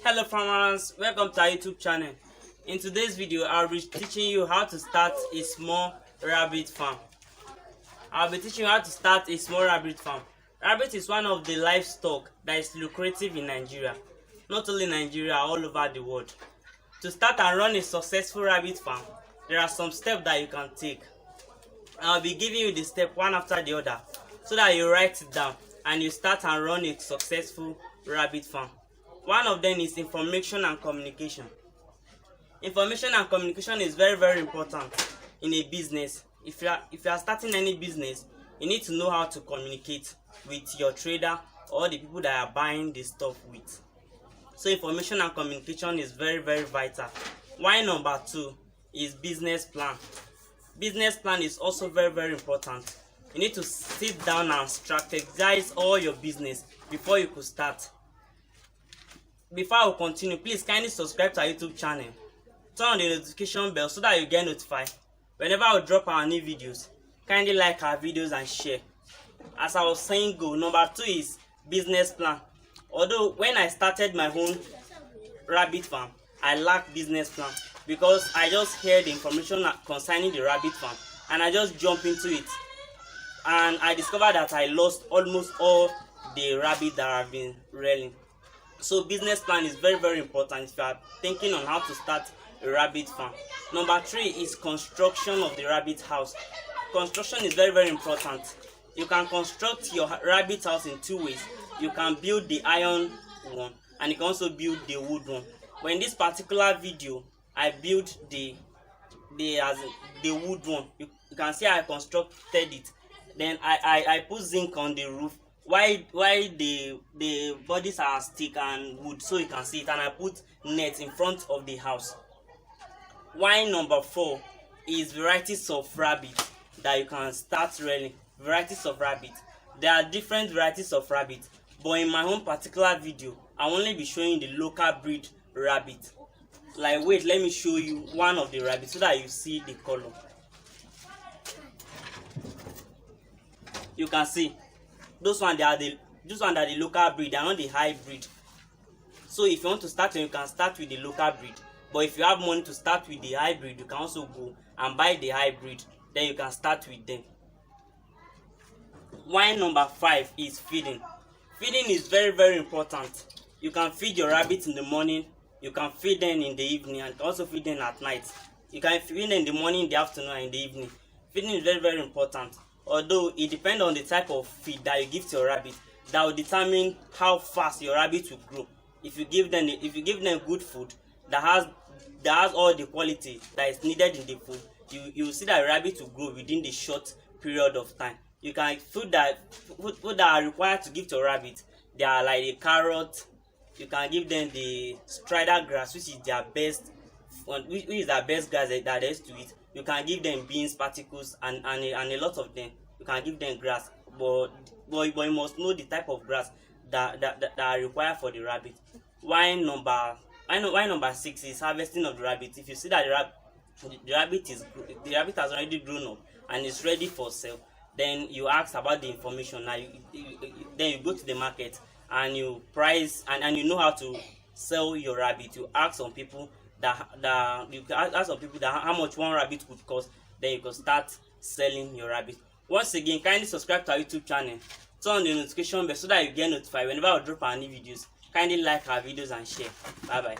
Hello farmers, welcome to our YouTube channel. In today's video, I'll be teaching you how to start a small rabbit farm. Rabbit is one of the livestock that is lucrative in Nigeria. Not only Nigeria, all over the world. To start and run a successful rabbit farm, there are some steps that you can take. I'll be giving you the step one after the other so that you write it down and you start and run a successful rabbit farm. One of them is information and communication. Information and communication is very important in a business. If you are starting any business, you need to know how to communicate with your trader or the people that are buying the stuff with. So information and communication is very vital. Why number 2 is business plan. Business plan is also very important. You need to sit down and strategize all your business before you could start. Before I will continue, please kindly subscribe to our YouTube channel. Turn on the notification bell so that you get notified whenever I will drop our new videos. Kindly like our videos and share. As I was saying, number 2 is business plan. Although when I started my own rabbit farm, I lacked business plan because I just heard the information concerning the rabbit farm and I just jumped into it. And I discovered that I lost almost all the rabbit that I've been rearing. So business plan is very important if you are thinking on how to start a rabbit farm. Number 3 is construction of the rabbit house. Construction is very important. You can construct your rabbit house in 2 ways. You can build the iron one and you can also build the wood one. But in this particular video, I built the wood one. You can see I constructed it. Then I put zinc on the roof. Why the bodies are stick and wood, so you can see it, and I put net in front of the house. Why number 4 is varieties of rabbit that you can start rearing. Varieties of rabbit. There are different varieties of rabbit, but in my own particular video, I'll only be showing the local breed rabbit. Like, wait, let me show you one of the rabbits so that you see the color. You can see those ones are the local breed. They are not the hybrid. So if you want to start, you can start with the local breed. But if you have money to start with the hybrid, you can also go and buy the hybrid. Then you can start with them. Why number 5 is feeding. Feeding is very important. You can feed your rabbits in the morning. You can feed them in the evening, and also feed them at night. You can feed them in the morning, in the afternoon, and in the evening. Feeding is very important. Although it depends on the type of feed that you give to your rabbit, that will determine how fast your rabbit will grow. If you give them good food that has all the quality that is needed in the food, you will see that your rabbit will grow within the short period of time. You can food that are required to give to a rabbit. They are like the carrot. You can give them the strider grass, which is their best grass that there is to eat. You can give them beans, particles, and a lot of them. You can give them grass, but you must know the type of grass that are required for the rabbit. Why number 6 is harvesting of the rabbit. If you see that the rabbit has already grown up and is ready for sale, then you ask about the information. Now then you go to the market and you price and you know how to sell your rabbit. You ask some people how much one rabbit could cost, then you can start selling your rabbit. Once again, kindly subscribe to our YouTube channel, turn on the notification bell so that you get notified whenever I drop our new videos. Kindly like our videos and share. Bye bye.